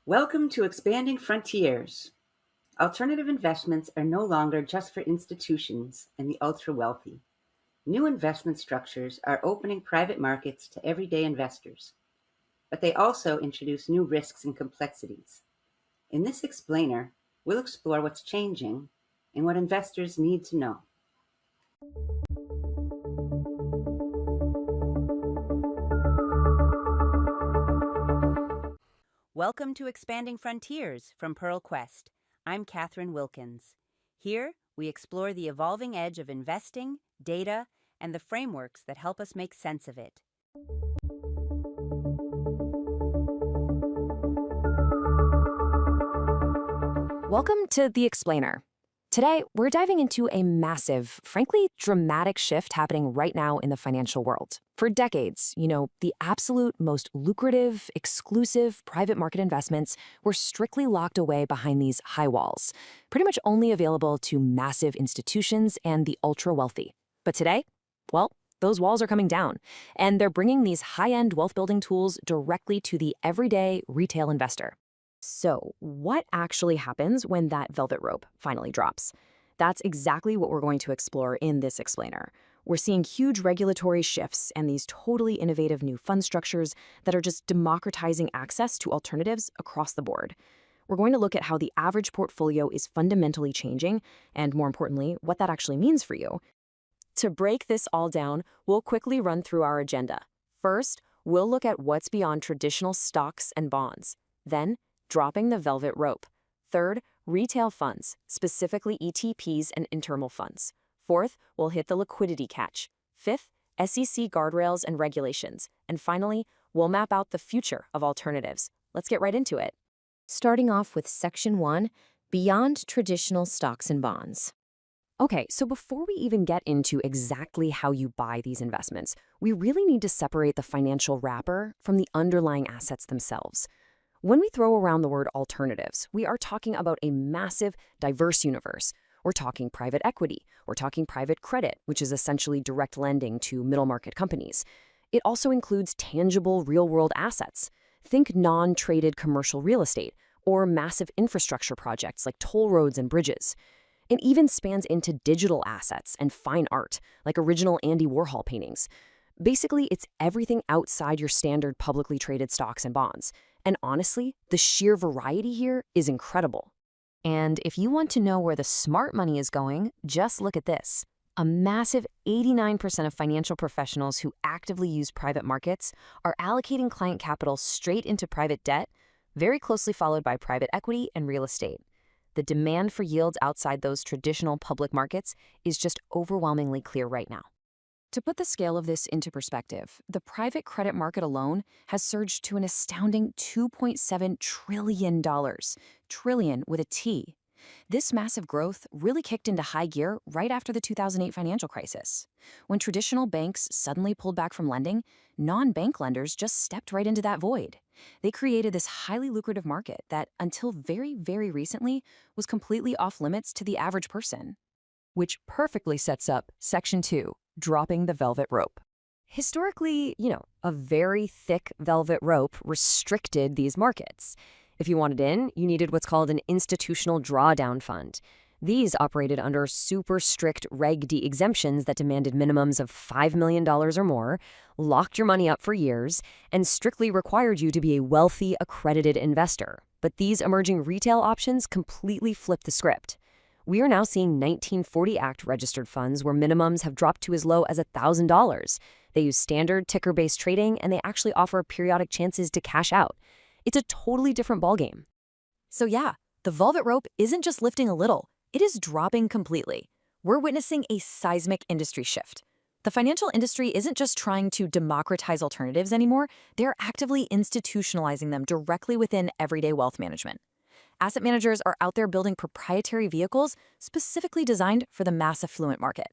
Welcome to Expanding Frontiers. Alternative investments are no longer just for institutions and the ultra-wealthy. New investment structures are opening private markets to everyday investors, but they also introduce new risks and complexities. In this explainer, we'll explore what's changing and what investors need to know. Welcome to Expanding Frontiers from Pearl Quest. I'm Kathryn Wilkens. Here, we explore the evolving edge of investing, data, and the frameworks that help us make sense of it. Welcome to The Explainer. Today, we're diving into a massive, frankly, dramatic shift happening right now in the financial world. For decades, the absolute most lucrative, exclusive private market investments were strictly locked away behind these high walls, pretty much only available to massive institutions and the ultra-wealthy. But today, well, those walls are coming down, and they're bringing these high-end wealth-building tools directly to the everyday retail investor. So, what actually happens when that velvet rope finally drops? That's exactly what we're going to explore in this explainer. We're seeing huge regulatory shifts and these totally innovative new fund structures that are just democratizing access to alternatives across the board. We're going to look at how the average portfolio is fundamentally changing, and more importantly, what that actually means for you. To break this all down, we'll quickly run through our agenda. First, we'll look at what's beyond traditional stocks and bonds. Then, dropping the velvet rope. Third, retail funds, specifically ETPs and internal funds. Fourth, we'll hit the liquidity catch. Fifth, SEC guardrails and regulations. And finally, we'll map out the future of alternatives. Let's get right into it. Starting off with Section 1, Beyond Traditional Stocks and Bonds. Okay, so before we even get into exactly how you buy these investments, we really need to separate the financial wrapper from the underlying assets themselves. When we throw around the word alternatives, we are talking about a massive, diverse universe. We're talking private equity. We're talking private credit, which is essentially direct lending to middle market companies. It also includes tangible real-world assets. Think non-traded commercial real estate or massive infrastructure projects like toll roads and bridges. It even spans into digital assets and fine art, like original Andy Warhol paintings. Basically, it's everything outside your standard publicly traded stocks and bonds. And honestly, the sheer variety here is incredible. And if you want to know where the smart money is going, just look at this. A massive 89% of financial professionals who actively use private markets are allocating client capital straight into private debt, very closely followed by private equity and real estate. The demand for yields outside those traditional public markets is just overwhelmingly clear right now. To put the scale of this into perspective, the private credit market alone has surged to an astounding $2.7 trillion. Trillion with a T. This massive growth really kicked into high gear right after the 2008 financial crisis. When traditional banks suddenly pulled back from lending, non-bank lenders just stepped right into that void. They created this highly lucrative market that, until very, very recently, was completely off limits to the average person. Which perfectly sets up Section 2. Dropping the velvet rope. Historically, a very thick velvet rope restricted these markets. If you wanted in, you needed what's called an institutional drawdown fund. These operated under super strict Reg D exemptions that demanded minimums of $5 million or more, locked your money up for years, and strictly required you to be a wealthy, accredited investor. But these emerging retail options completely flipped the script. We are now seeing 1940 Act registered funds where minimums have dropped to as low as $1,000. They use standard ticker-based trading, and they actually offer periodic chances to cash out. It's a totally different ballgame. So yeah, the velvet rope isn't just lifting a little, it is dropping completely. We're witnessing a seismic industry shift. The financial industry isn't just trying to democratize alternatives anymore, they're actively institutionalizing them directly within everyday wealth management. Asset managers are out there building proprietary vehicles specifically designed for the mass affluent market.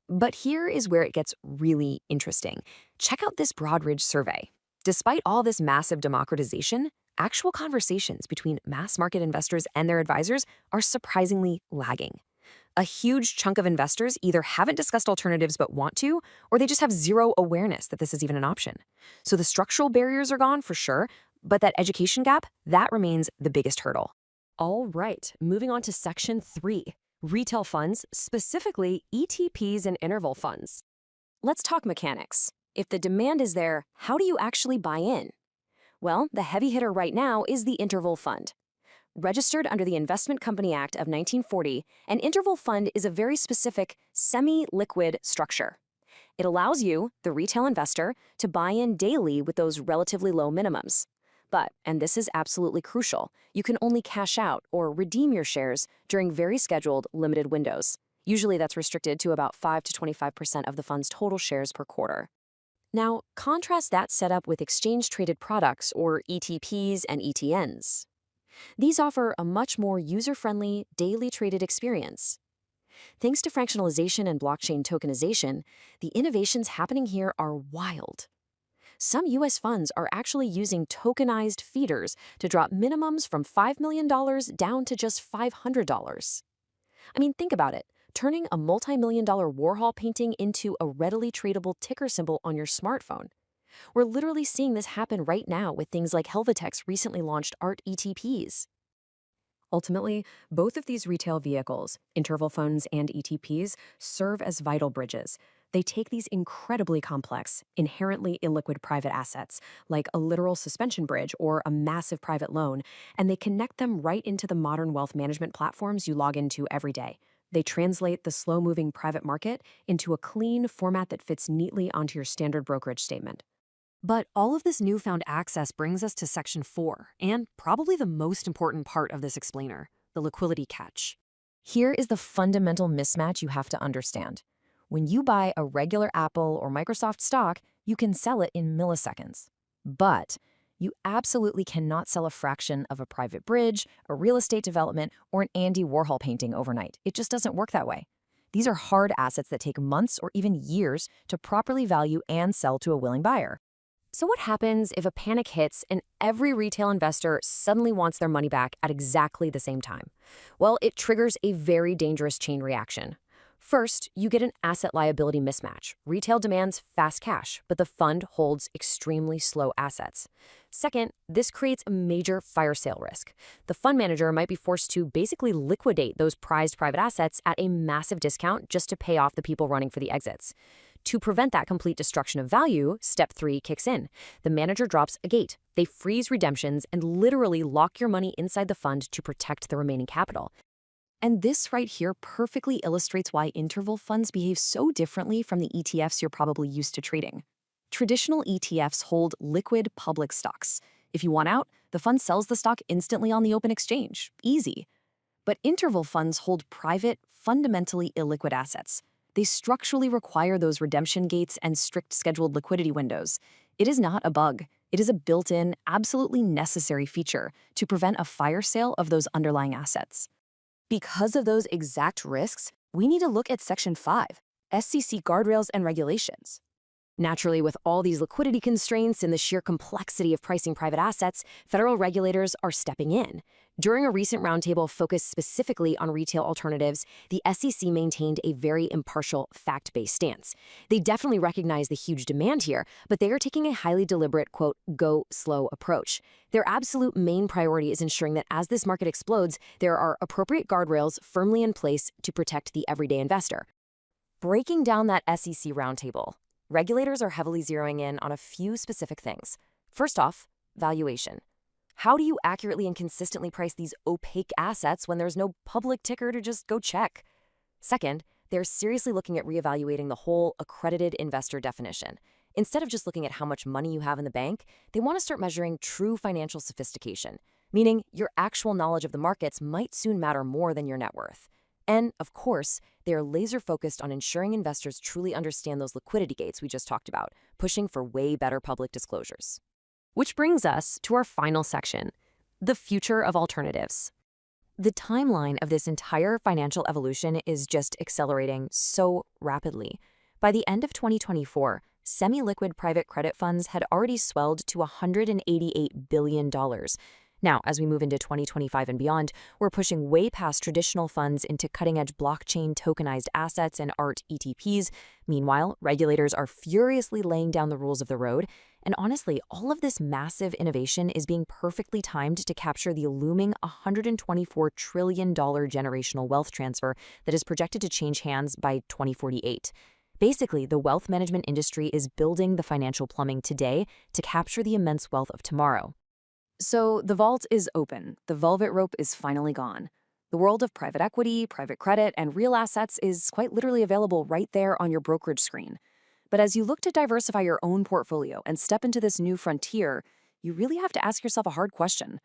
But here is where it gets really interesting. Check out this Broadridge survey. Despite all this massive democratization, actual conversations between mass market investors and their advisors are surprisingly lagging. A huge chunk of investors either haven't discussed alternatives but want to, or they just have zero awareness that this is even an option. So the structural barriers are gone for sure, But that education gap, that remains the biggest hurdle. All right, moving on to Section 3, retail funds, specifically ETPs and interval funds. Let's talk mechanics. If the demand is there, how do you actually buy in? Well, the heavy hitter right now is the interval fund. Registered under the Investment Company Act of 1940, an interval fund is a very specific, semi-liquid structure. It allows you, the retail investor, to buy in daily with those relatively low minimums. But, and this is absolutely crucial, you can only cash out or redeem your shares during very scheduled, limited windows. Usually that's restricted to about 5 to 25% of the fund's total shares per quarter. Now, contrast that setup with exchange-traded products, or ETPs and ETNs. These offer a much more user-friendly, daily traded experience. Thanks to fractionalization and blockchain tokenization, the innovations happening here are wild. Some U.S. funds are actually using tokenized feeders to drop minimums from $5 million down to just $500. I mean, think about it. Turning a multi-million-dollar Warhol painting into a readily tradable ticker symbol on your smartphone. We're literally seeing this happen right now with things like Helvetech's recently launched art ETPs. Ultimately, both of these retail vehicles, interval funds and ETPs, serve as vital bridges. They take these incredibly complex, inherently illiquid private assets, like a literal suspension bridge or a massive private loan, and they connect them right into the modern wealth management platforms you log into every day. They translate the slow-moving private market into a clean format that fits neatly onto your standard brokerage statement. But all of this newfound access brings us to Section 4, and probably the most important part of this explainer, the liquidity catch. Here is the fundamental mismatch you have to understand. When you buy a regular Apple or Microsoft stock, you can sell it in milliseconds. But you absolutely cannot sell a fraction of a private bridge, a real estate development, or an Andy Warhol painting overnight. It just doesn't work that way. These are hard assets that take months or even years to properly value and sell to a willing buyer. So what happens if a panic hits and every retail investor suddenly wants their money back at exactly the same time? Well, it triggers a very dangerous chain reaction. First, you get an asset-liability mismatch. Retail demands fast cash, but the fund holds extremely slow assets. Second, this creates a major fire sale risk. The fund manager might be forced to basically liquidate those prized private assets at a massive discount just to pay off the people running for the exits. To prevent that complete destruction of value, Step 3 kicks in. The manager drops a gate. They freeze redemptions and literally lock your money inside the fund to protect the remaining capital. And this right here perfectly illustrates why interval funds behave so differently from the ETFs you're probably used to trading. Traditional ETFs hold liquid public stocks. If you want out, the fund sells the stock instantly on the open exchange. Easy. But interval funds hold private, fundamentally illiquid assets. They structurally require those redemption gates and strict scheduled liquidity windows. It is not a bug. It is a built-in, absolutely necessary feature to prevent a fire sale of those underlying assets. Because of those exact risks, we need to look at Section 5, SEC guardrails and regulations. Naturally, with all these liquidity constraints and the sheer complexity of pricing private assets, federal regulators are stepping in. During a recent roundtable focused specifically on retail alternatives, the SEC maintained a very impartial, fact-based stance. They definitely recognize the huge demand here, but they are taking a highly deliberate, quote, go slow approach. Their absolute main priority is ensuring that as this market explodes, there are appropriate guardrails firmly in place to protect the everyday investor. Breaking down that SEC roundtable, regulators are heavily zeroing in on a few specific things. First off, valuation. How do you accurately and consistently price these opaque assets when there's no public ticker to just go check? Second, they're seriously looking at reevaluating the whole accredited investor definition. Instead of just looking at how much money you have in the bank, they want to start measuring true financial sophistication, meaning your actual knowledge of the markets might soon matter more than your net worth. And, of course, they are laser-focused on ensuring investors truly understand those liquidity gates we just talked about, pushing for way better public disclosures. Which brings us to our final section, the future of alternatives. The timeline of this entire financial evolution is just accelerating so rapidly. By the end of 2024, semi-liquid private credit funds had already swelled to $188 billion. Now, as we move into 2025 and beyond, we're pushing way past traditional funds into cutting-edge blockchain tokenized assets and art ETPs. Meanwhile, regulators are furiously laying down the rules of the road. And honestly, all of this massive innovation is being perfectly timed to capture the looming $124 trillion generational wealth transfer that is projected to change hands by 2048. Basically, the wealth management industry is building the financial plumbing today to capture the immense wealth of tomorrow. So the vault is open. The velvet rope is finally gone. The world of private equity, private credit, and real assets is quite literally available right there on your brokerage screen. But as you look to diversify your own portfolio and step into this new frontier, you really have to ask yourself a hard question.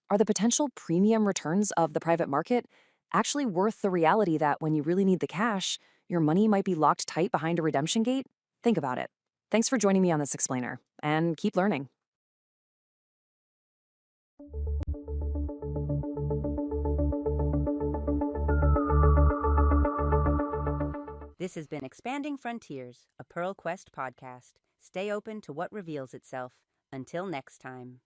Are the potential premium returns of the private market actually worth the reality that when you really need the cash, your money might be locked tight behind a redemption gate? Think about it. Thanks for joining me on this explainer, and keep learning. This has been Expanding Frontiers, a Pearl Quest podcast. Stay open to what reveals itself. Until next time.